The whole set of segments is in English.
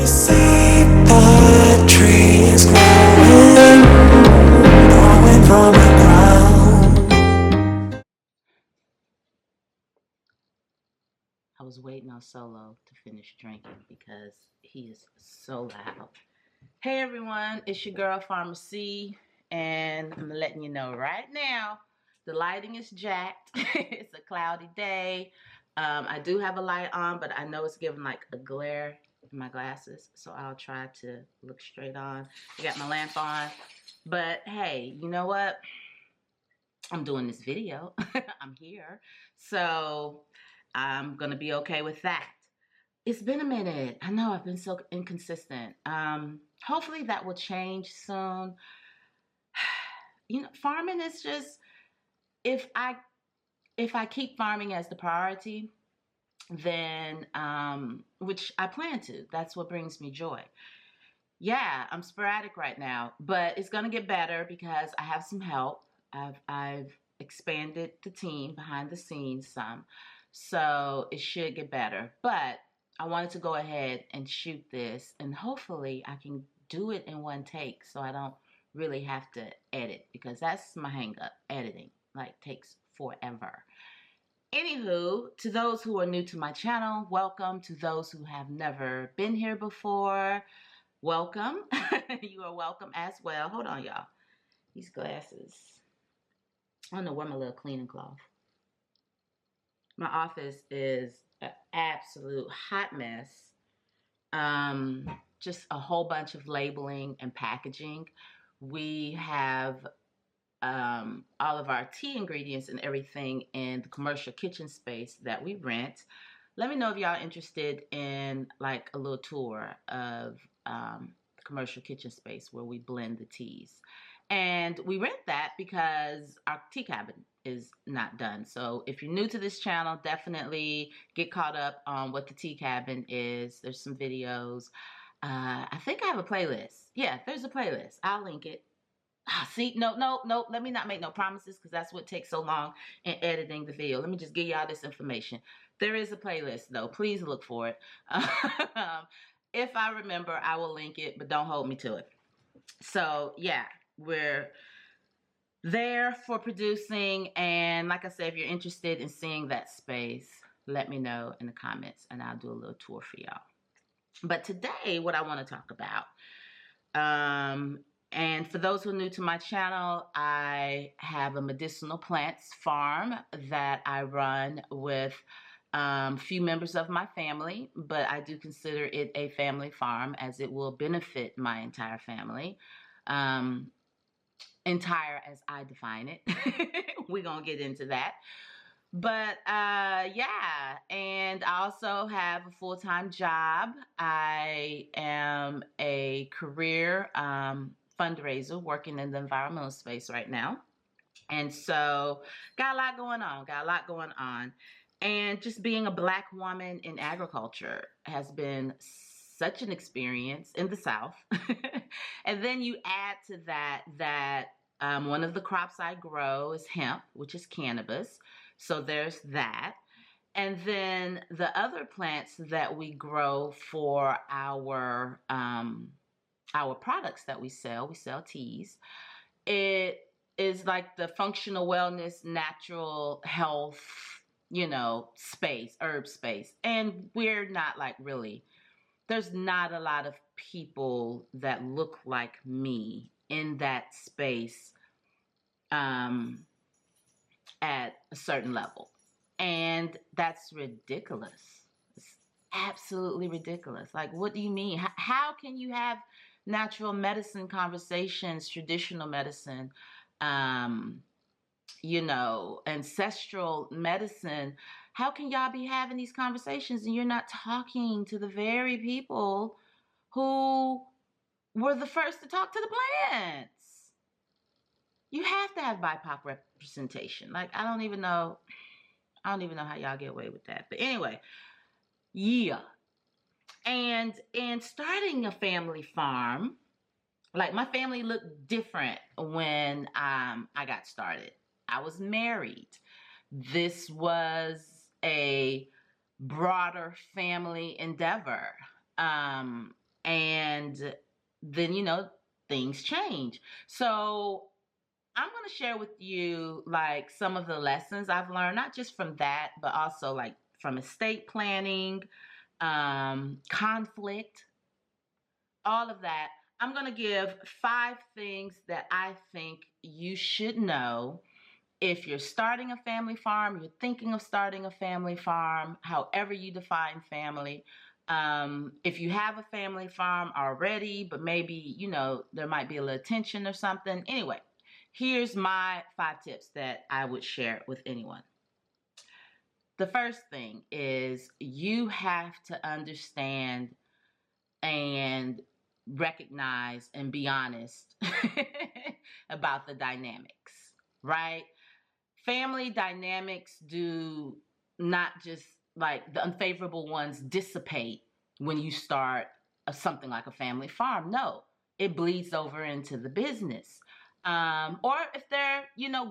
See the trees growing from the ground. I was waiting on Solo to finish drinking because he is so loud. Hey everyone, it's your girl Pharmacy, and I'm letting you know right now the lighting is jacked. It's a cloudy day. I do have a light on, but I know it's giving like a glare in my glasses, so I'll try to look straight on. I got my lamp on, but hey, you know what? I'm doing this video. I'm here, so I'm gonna be okay with that. It's been a minute. I know I've been so inconsistent. Hopefully that will change soon. You know, farming is just if I keep farming as the priority, then which I plan to. That's what brings me joy. Yeah, I'm sporadic right now, but it's gonna get better because I have some help. I've expanded the team behind the scenes some, so it should get better. But I wanted to go ahead and shoot this, and hopefully I can do it in one take, so I don't really have to edit because that's my hang up. Editing like takes forever. Anywho, to those who are new to my channel, welcome. To those who have never been here before, welcome. You are welcome as well. Hold on, y'all. These glasses. I don't know where my little cleaning cloth. My office is an absolute hot mess. Just a whole bunch of labeling and packaging. We have all of our tea ingredients and everything in the commercial kitchen space that we rent. Let me know if y'all interested in like a little tour of the commercial kitchen space where we blend the teas. And we rent that because our tea cabin is not done. So if you're new to this channel, definitely get caught up on what the tea cabin is. There's some videos. I think I have a playlist. Yeah, there's a playlist. I'll link it. See, no. Let me not make no promises because that's what takes so long in editing the video. Let me just give y'all this information. There is a playlist though. Please look for it. If I remember, I will link it, but don't hold me to it. So yeah, we're there for producing, and like I said, if you're interested in seeing that space, let me know in the comments, and I'll do a little tour for y'all. But today, what I want to talk about. And for those who are new to my channel, I have a medicinal plants farm that I run with a few members of my family, but I do consider it a family farm as it will benefit my entire family. Entire as I define it. We're going to get into that. But yeah, and I also have a full-time job. I am a career fundraiser working in the environmental space right now. And so got a lot going on. And just being a Black woman in agriculture has been such an experience in the South. And then you add to that one of the crops I grow is hemp, which is cannabis. So there's that. And then the other plants that we grow for our products that we sell teas. It is like the functional wellness, natural health, space, herb space. And we're not like really, there's not a lot of people that look like me in that space at a certain level. And that's ridiculous. It's absolutely ridiculous. Like, what do you mean? How can you have natural medicine conversations, traditional medicine, ancestral medicine? How can y'all be having these conversations and you're not talking to the very people who were the first to talk to the plants? You have to have BIPOC representation. Like, I don't even know how y'all get away with that. But anyway, yeah. And in starting a family farm, like my family looked different when I got started. I was married. This was a broader family endeavor. And then, things change. So I'm going to share with you like some of the lessons I've learned, not just from that, but also like from estate planning, conflict, all of that. I'm going to give 5 things that I think you should know if you're starting a family farm, you're thinking of starting a family farm, however you define family. If you have a family farm already, but maybe, there might be a little tension or something. Anyway, here's my 5 tips that I would share with anyone. The first thing is you have to understand and recognize and be honest about the dynamics, right? Family dynamics do not just like the unfavorable ones dissipate when you start something like a family farm. No, it bleeds over into the business. Or if they're,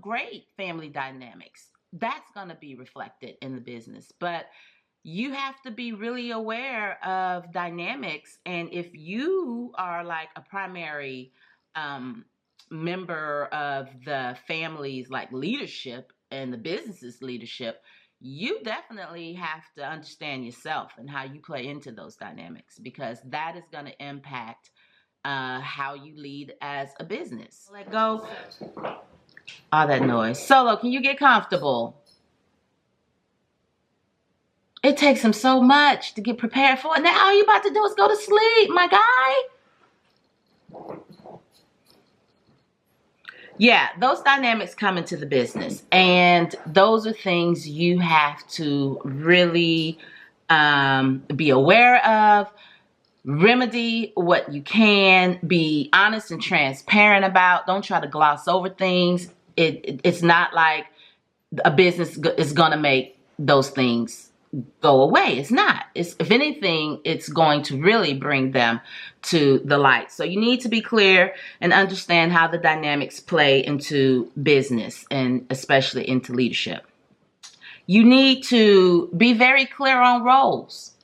great family dynamics, that's going to be reflected in the business. But you have to be really aware of dynamics. And if you are like a primary member of the family's like leadership and the business's leadership, you definitely have to understand yourself and how you play into those dynamics, because that is going to impact how you lead as a business. Let go all that noise. Solo, can you get comfortable? It takes him so much to get prepared for it. Now all you about to do is go to sleep, my guy. Yeah, those dynamics come into the business. And those are things you have to really be aware of, remedy what you can, be honest and transparent about. Don't try to gloss over things. It's not like a business is going to make those things go away. It's not. If anything, it's going to really bring them to the light. So you need to be clear and understand how the dynamics play into business and especially into leadership. You need to be very clear on roles.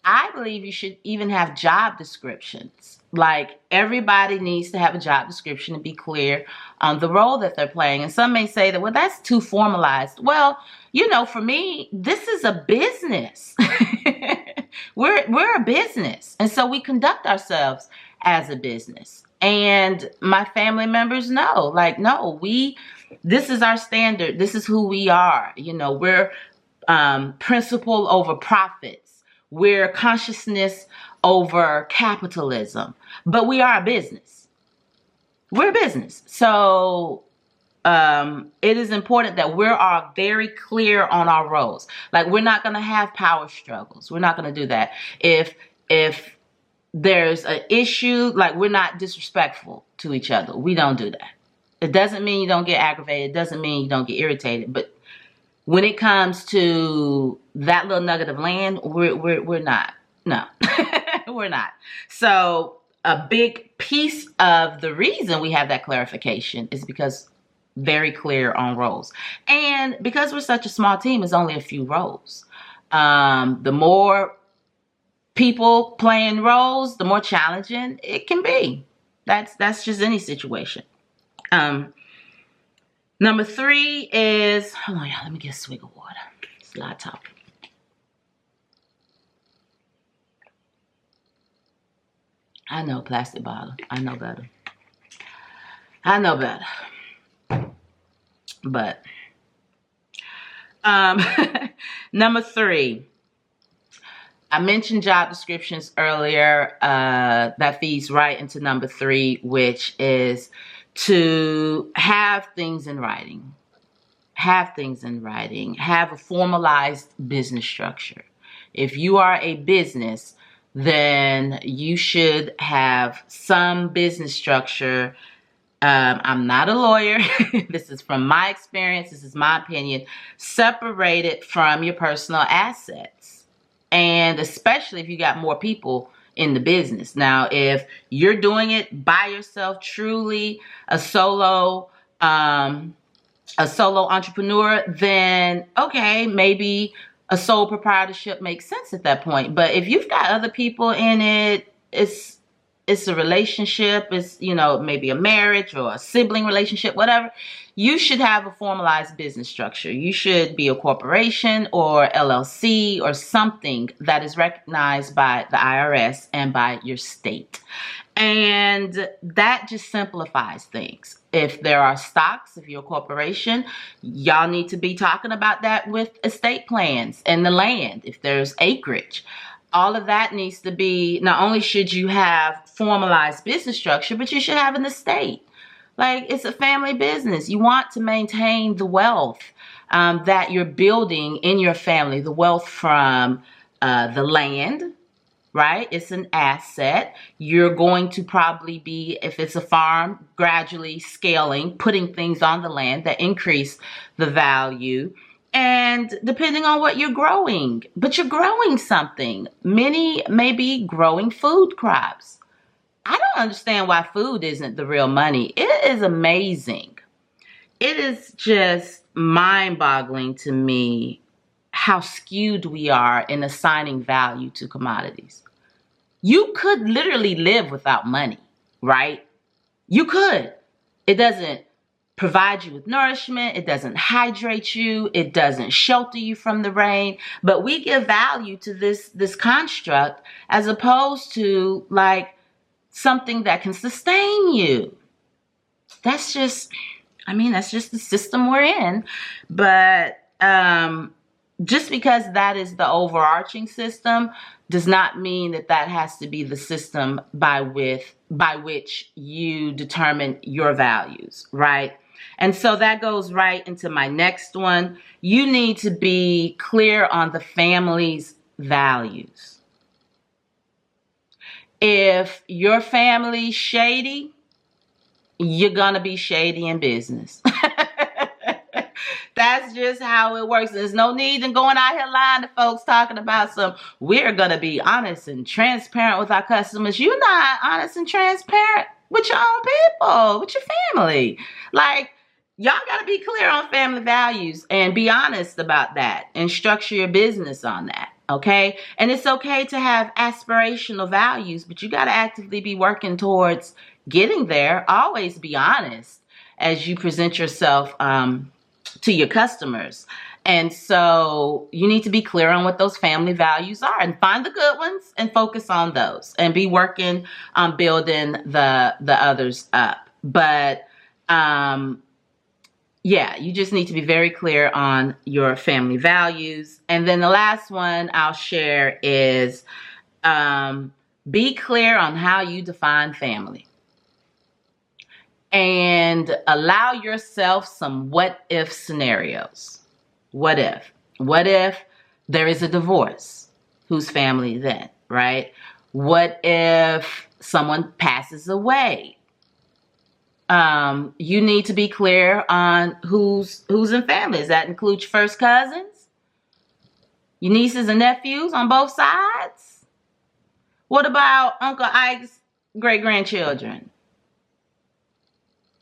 I believe you should even have job descriptions. Like everybody needs to have a job description and be clear on the role that they're playing. And some may say that, well, that's too formalized. Well, for me, this is a business. We're a business. And so we conduct ourselves as a business. And my family members know, like, no, this is our standard. This is who we are. We're principle over profits. We're consciousness over capitalism, but we are a business. We're a business. So it is important that we are very clear on our roles. Like we're not going to have power struggles. We're not going to do that. If there's an issue, like we're not disrespectful to each other. We don't do that. It doesn't mean you don't get aggravated. It doesn't mean you don't get irritated. But when it comes to that little nugget of land, we're not. No, we're not. So a big piece of the reason we have that clarification is because very clear on roles. And because we're such a small team, it's only a few roles. The more people playing roles, the more challenging it can be. That's just any situation. Number 3 is, hold on, y'all, let me get a swig of water. It's a lot of talking. I know, plastic bottle. I know better. But, number 3, I mentioned job descriptions earlier. That feeds right into number 3, which is to have things in writing. Have a formalized business structure. If you are a business, then you should have some business structure. I'm not a lawyer. This is from my experience. This is my opinion. Separate it from your personal assets. And especially if you got more people in the business. Now, if you're doing it by yourself, truly a solo entrepreneur, then okay, maybe a sole proprietorship makes sense at that point. But if you've got other people in it, it's a relationship, it's, you know, maybe a marriage or a sibling relationship, whatever. You should have a formalized business structure. You should be a corporation or LLC or something that is recognized by the IRS and by your state. And that just simplifies things. If there are stocks, if you're a corporation, y'all need to be talking about that with estate plans and the land. If there's acreage, all of that needs to be, not only should you have formalized business structure, but you should have an estate. Like, it's a family business. You want to maintain the wealth that you're building in your family, the wealth from the land, right? It's an asset. You're going to probably be, if it's a farm, gradually scaling, putting things on the land that increase the value. And depending on what you're growing, but you're growing something. Many may be growing food crops. I don't understand why food isn't the real money. It is amazing. It is just mind-boggling to me how skewed we are in assigning value to commodities. You could literally live without money, right? You could. It doesn't provide you with nourishment. It doesn't hydrate you. It doesn't shelter you from the rain. But we give value to this construct as opposed to like something that can sustain you. That's just, I mean, that's just the system we're in. But just because that is the overarching system does not mean that that has to be the system by which you determine your values, right? And so that goes right into my next one. You need to be clear on the family's values. If your family's shady, you're gonna be shady in business. That's just how it works. There's no need in going out here lying to folks talking about we're going to be honest and transparent with our customers. You're not honest and transparent with your own people, with your family. Like, y'all got to be clear on family values and be honest about that and structure your business on that. Okay. And it's okay to have aspirational values, but you got to actively be working towards getting there. Always be honest as you present yourself, to your customers. And so you need to be clear on what those family values are and find the good ones and focus on those and be working on building the others up. But yeah, you just need to be very clear on your family values. And then the last one I'll share is be clear on how you define family. And allow yourself some what-if scenarios. What if? What if there is a divorce? Whose family then, right? What if someone passes away? You need to be clear on who's in family. Does that include your first cousins? Your nieces and nephews on both sides? What about Uncle Ike's great-grandchildren?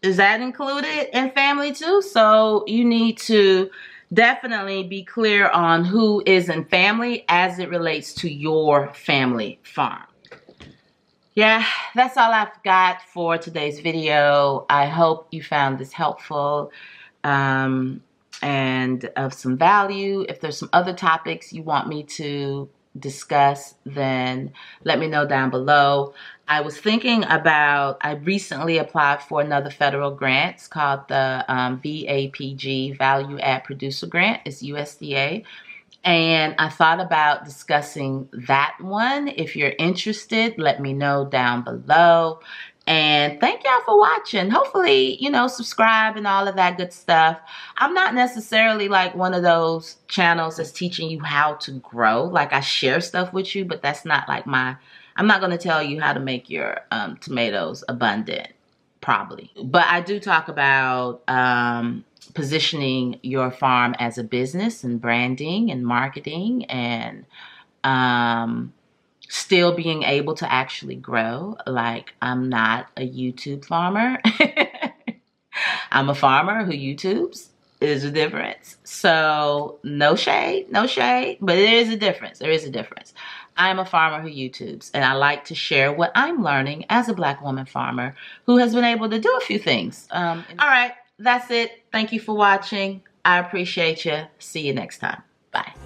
Is that included in family too? So you need to definitely be clear on who is in family as it relates to your family farm. Yeah, that's all I've got for today's video. I hope you found this helpful and of some value. If there's some other topics you want me to discuss, then let me know down below. I was thinking about, I recently applied for another federal grant. It's called the VAPG, Value Add Producer Grant. It's USDA. And I thought about discussing that one. If you're interested, let me know down below. And thank y'all for watching. Hopefully, you know, subscribe and all of that good stuff. I'm not necessarily like one of those channels that's teaching you how to grow. Like, I share stuff with you, but that's not like I'm not going to tell you how to make your tomatoes abundant, probably. But I do talk about positioning your farm as a business and branding and marketing and still being able to actually grow. Like, I'm not a YouTube farmer. I'm a farmer who YouTubes. There's a difference. So no shade, no shade, but there is a difference. There is a difference. I'm a farmer who YouTubes, and I like to share what I'm learning as a Black woman farmer who has been able to do a few things. All right, that's it. Thank you for watching. I appreciate you. See you next time. Bye.